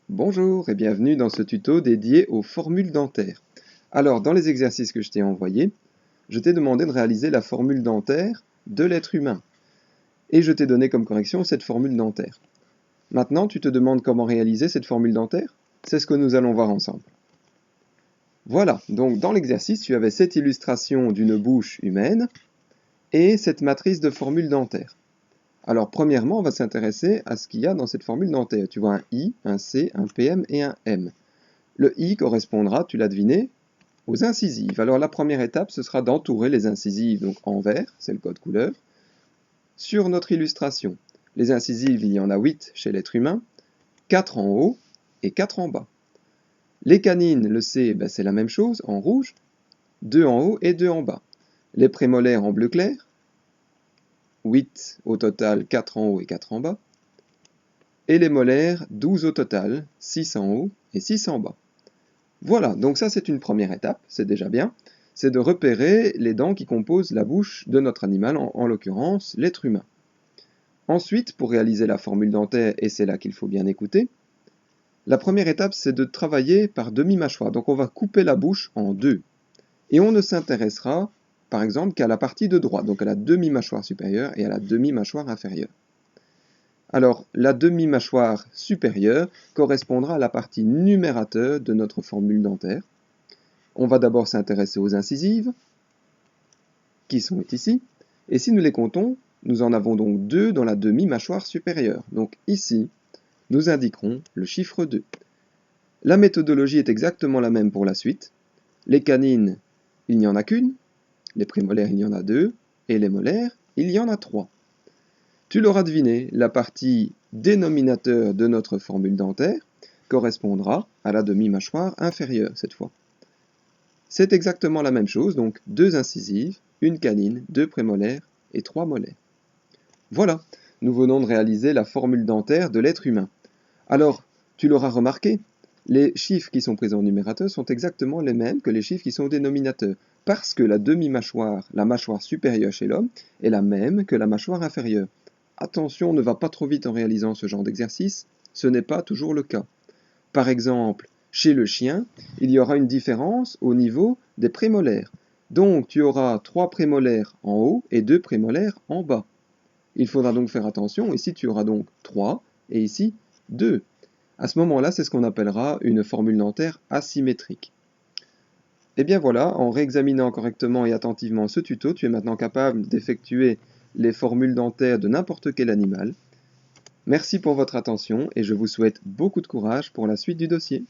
Bonjour et bienvenue dans ce tuto dédié aux formules dentaires. Alors, dans les exercices que je t'ai envoyés, je t'ai demandé de réaliser la formule dentaire de l'être humain. Et je t'ai donné comme correction cette formule dentaire. Maintenant, tu te demandes comment réaliser cette formule dentaire? C'est ce que nous allons voir ensemble. Voilà, donc dans l'exercice, tu avais cette illustration d'une bouche humaine et cette matrice de formule dentaire. Alors, premièrement, on va s'intéresser à ce qu'il y a dans cette formule dentaire. Tu vois un I, un C, un PM et un M. Le I correspondra, tu l'as deviné, aux incisives. Alors la première étape, ce sera d'entourer les incisives, donc en vert, c'est le code couleur, sur notre illustration. Les incisives, il y en a 8 chez l'être humain, 4 en haut et 4 en bas. Les canines, le C, c'est la même chose, en rouge, 2 en haut et 2 en bas. Les prémolaires en bleu clair, 8 au total, 4 en haut et 4 en bas. Et les molaires, 12 au total, 6 en haut et 6 en bas. Voilà, donc ça c'est une première étape, c'est déjà bien, c'est de repérer les dents qui composent la bouche de notre animal, en l'occurrence l'être humain. Ensuite, pour réaliser la formule dentaire, et c'est là qu'il faut bien écouter, la première étape c'est de travailler par demi-mâchoire, donc on va couper la bouche en deux. Et on ne s'intéressera par exemple qu'à la partie de droite, donc à la demi-mâchoire supérieure et à la demi-mâchoire inférieure. Alors, la demi-mâchoire supérieure correspondra à la partie numérateur de notre formule dentaire. On va d'abord s'intéresser aux incisives, qui sont ici, et si nous les comptons, nous en avons donc 2 dans la demi-mâchoire supérieure. Donc ici, nous indiquerons le chiffre 2. La méthodologie est exactement la même pour la suite. Les canines, il n'y en a qu'une, les prémolaires, il y en a 2, et les molaires, il y en a 3. Tu l'auras deviné, la partie dénominateur de notre formule dentaire correspondra à la demi-mâchoire inférieure cette fois. C'est exactement la même chose, donc 2 incisives, une canine, 2 prémolaires et 3 molaires. Voilà, nous venons de réaliser la formule dentaire de l'être humain. Alors, tu l'auras remarqué, les chiffres qui sont présents au numérateur sont exactement les mêmes que les chiffres qui sont au dénominateur, parce que la demi-mâchoire, la mâchoire supérieure chez l'homme, est la même que la mâchoire inférieure. Attention, ne va pas trop vite en réalisant ce genre d'exercice, ce n'est pas toujours le cas. Par exemple, chez le chien, il y aura une différence au niveau des prémolaires. Donc tu auras 3 prémolaires en haut et 2 prémolaires en bas. Il faudra donc faire attention, ici tu auras donc 3 et ici 2. À ce moment-là, c'est ce qu'on appellera une formule dentaire asymétrique. Et bien voilà, en réexaminant correctement et attentivement ce tuto, tu es maintenant capable d'effectuer les formules dentaires de n'importe quel animal. Merci pour votre attention et je vous souhaite beaucoup de courage pour la suite du dossier.